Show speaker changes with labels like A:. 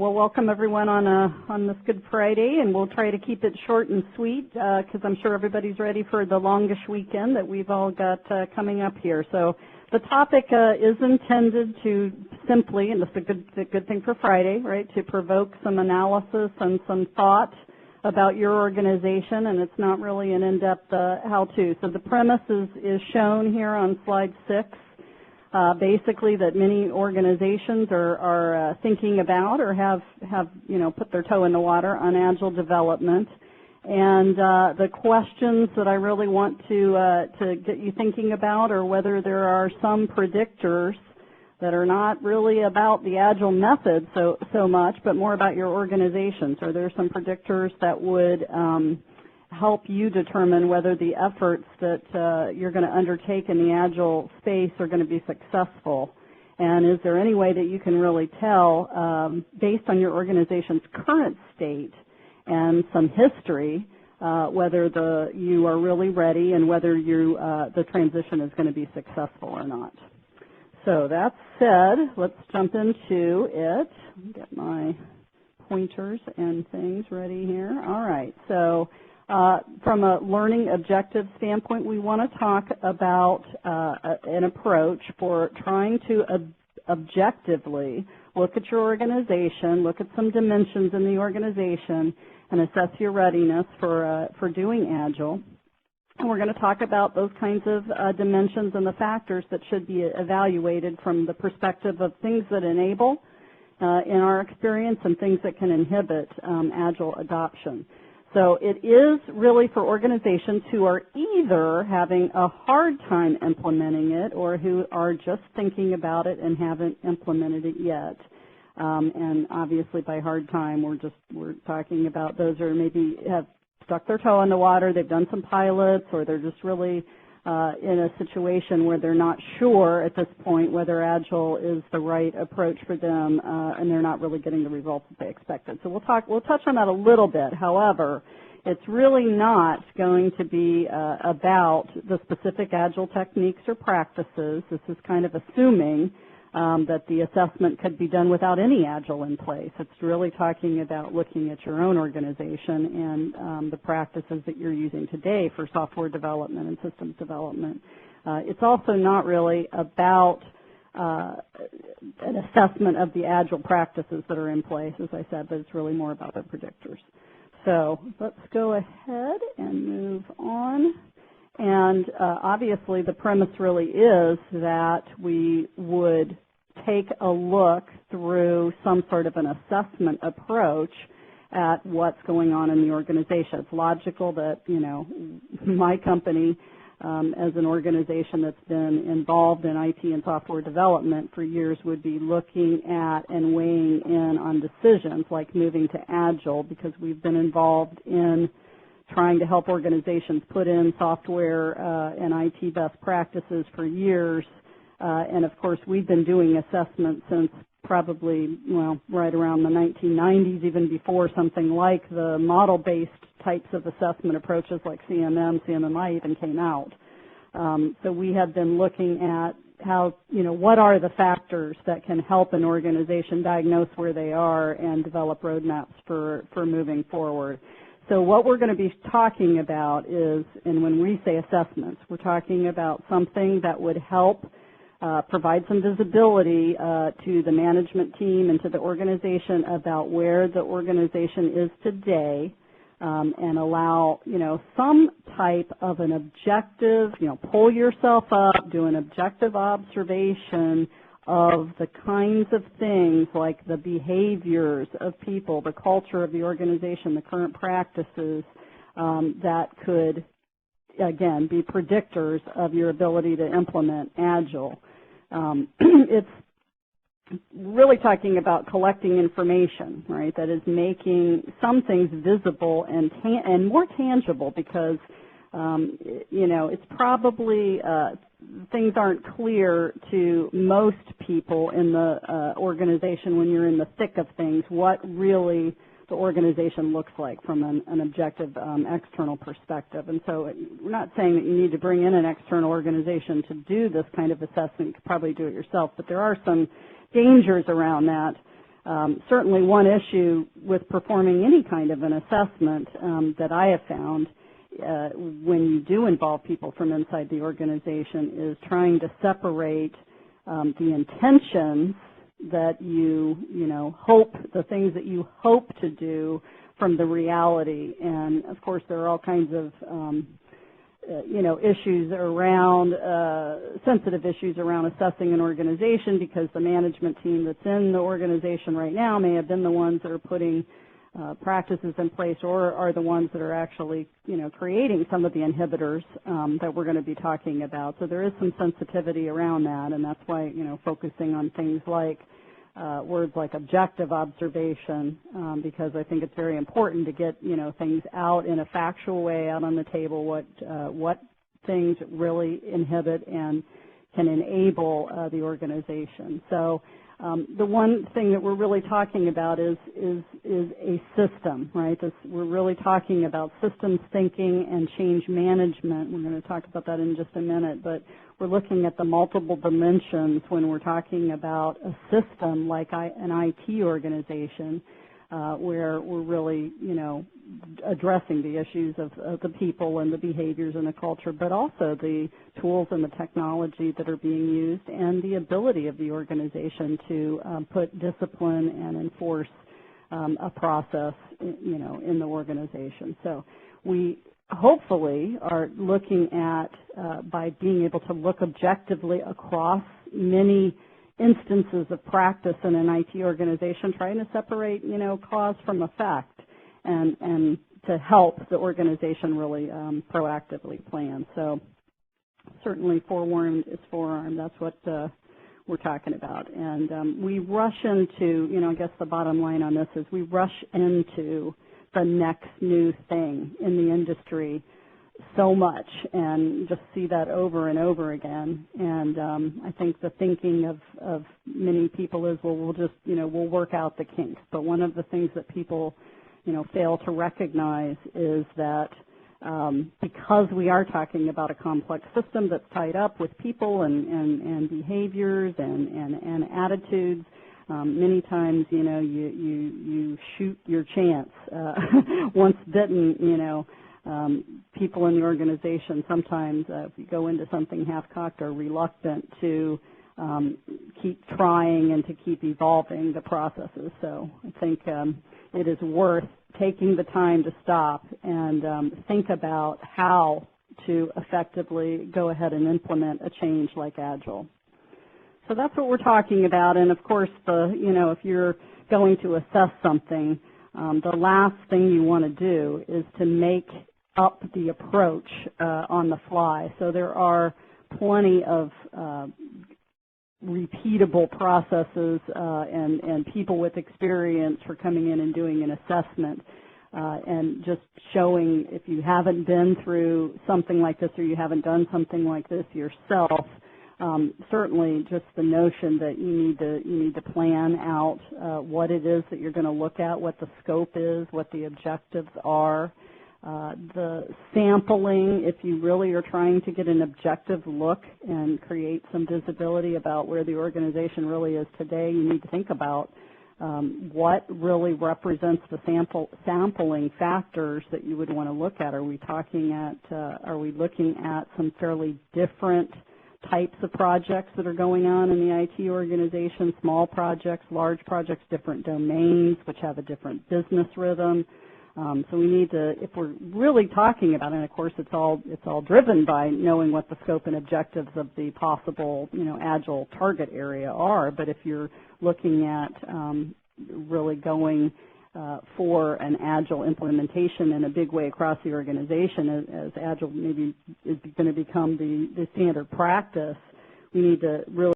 A: Well, welcome everyone on this Good Friday, and we'll try to keep it short and sweet because I'm sure everybody's ready for the longish weekend that we've all got coming up here. So the topic is intended to simply, and it's a good thing for Friday, right, to provoke some analysis and some thought about your organization, and it's not really an in-depth how-to. So the premise is shown here on slide 6. Basically, that many organizations are thinking about or have put their toe in the water on Agile development, and the questions that I really want to get you thinking about are whether there are some predictors that are not really about the Agile method so much, but more about your organizations. Are there some predictors that would help you determine whether the efforts that you're going to undertake in the Agile space are going to be successful? And is there any way that you can really tell, based on your organization's current state and some history, whether you are really ready and whether the transition is going to be successful or not? So that said, let's jump into it. Get my pointers and things ready here. All right. So from a learning objective standpoint, we want to talk about an approach for trying to objectively look at your organization, look at some dimensions in the organization, and assess your readiness for doing Agile. And we're going to talk about those kinds of dimensions and the factors that should be evaluated from the perspective of things that enable, in our experience, and things that can inhibit Agile adoption. So it is really for organizations who are either having a hard time implementing it or who are just thinking about it and haven't implemented it yet. And obviously by hard time, we're talking about those who maybe have stuck their toe in the water, they've done some pilots, or they're just really in a situation where they're not sure at this point whether Agile is the right approach for them, and they're not really getting the results that they expected. So we'll touch on that a little bit. However, it's really not going to be about the specific Agile techniques or practices. This is kind of assuming that the assessment could be done without any Agile in place. It's really talking about looking at your own organization and the practices that you're using today for software development and systems development. It's also not really about an assessment of the Agile practices that are in place, as I said, but it's really more about the predictors. So let's go ahead and move on. And obviously the premise really is that we would take a look through some sort of an assessment approach at what's going on in the organization. It's logical that, my company as an organization that's been involved in IT and software development for years would be looking at and weighing in on decisions like moving to Agile, because we've been involved in trying to help organizations put in software and IT best practices for years. And of course, we've been doing assessments since probably, right around the 1990s, even before something like the model-based types of assessment approaches like CMMI even came out. So we have been looking at how, what are the factors that can help an organization diagnose where they are and develop roadmaps for moving forward. So what we're going to be talking about is, and when we say assessments, we're talking about something that would help provide some visibility to the management team and to the organization about where the organization is today, and allow, some type of an objective, pull yourself up, do an objective observation of the kinds of things like the behaviors of people, the culture of the organization, the current practices that could, again, be predictors of your ability to implement Agile. It's really talking about collecting information, right, that is making some things visible and more tangible, because, it's probably things aren't clear to most people in the organization when you're in the thick of things, what really the organization looks like from an objective external perspective. And so we're not saying that you need to bring in an external organization to do this kind of assessment. You could probably do it yourself, but there are some dangers around that certainly one issue with performing any kind of an assessment that I have found when you do involve people from inside the organization is trying to separate the intentions that you hope, the things that you hope to do from the reality. And of course there are all kinds of issues around, sensitive issues around assessing an organization, because the management team that's in the organization right now may have been the ones that are putting practices in place, or are the ones that are actually, creating some of the inhibitors that we're going to be talking about. So there is some sensitivity around that, and that's why, focusing on things like words like objective observation, because I think it's very important to get, things out in a factual way, out on the table, what things really inhibit and can enable the organization. So the one thing that we're really talking about is a system, right? We're really talking about systems thinking and change management. We're going to talk about that in just a minute, but we're looking at the multiple dimensions when we're talking about a system like an IT organization, where we're really, addressing the issues of the people and the behaviors and the culture, but also the tools and the technology that are being used and the ability of the organization to put discipline and enforce a process, in the organization. So we hopefully are looking at, by being able to look objectively across many instances of practice in an IT organization, trying to separate, cause from effect, and to help the organization really proactively plan. So certainly forewarned is forearmed. That's what we're talking about. And we rush into, I guess the bottom line on this is we rush into the next new thing in the industry so much, and just see that over and over again. And I think the thinking of many people is, well, we'll just, we'll work out the kinks. But one of the things that people, fail to recognize is that because we are talking about a complex system that's tied up with people and behaviors and attitudes, many times, you shoot your chance. Once bitten, people in the organization sometimes, if you go into something half-cocked, are reluctant to keep trying and to keep evolving the processes. So I think it is worth taking the time to stop and think about how to effectively go ahead and implement a change like Agile. So that's what we're talking about. And of course, if you're going to assess something, the last thing you want to do is to make up the approach on the fly. So there are plenty of repeatable processes and people with experience for coming in and doing an assessment, and just showing, if you haven't been through something like this or you haven't done something like this yourself, certainly just the notion that you need to plan out what it is that you're going to look at, what the scope is, what the objectives are. The sampling, if you really are trying to get an objective look and create some visibility about where the organization really is today, you need to think about what really represents the sampling factors that you would want to look at. Are we looking at some fairly different types of projects that are going on in the IT organization, small projects, large projects, different domains which have a different business rhythm? So we need to, if we're really talking about it, and of course it's all driven by knowing what the scope and objectives of the possible, Agile target area are. But if you're looking at really going for an Agile implementation in a big way across the organization, as Agile maybe is going to become the standard practice, we need to really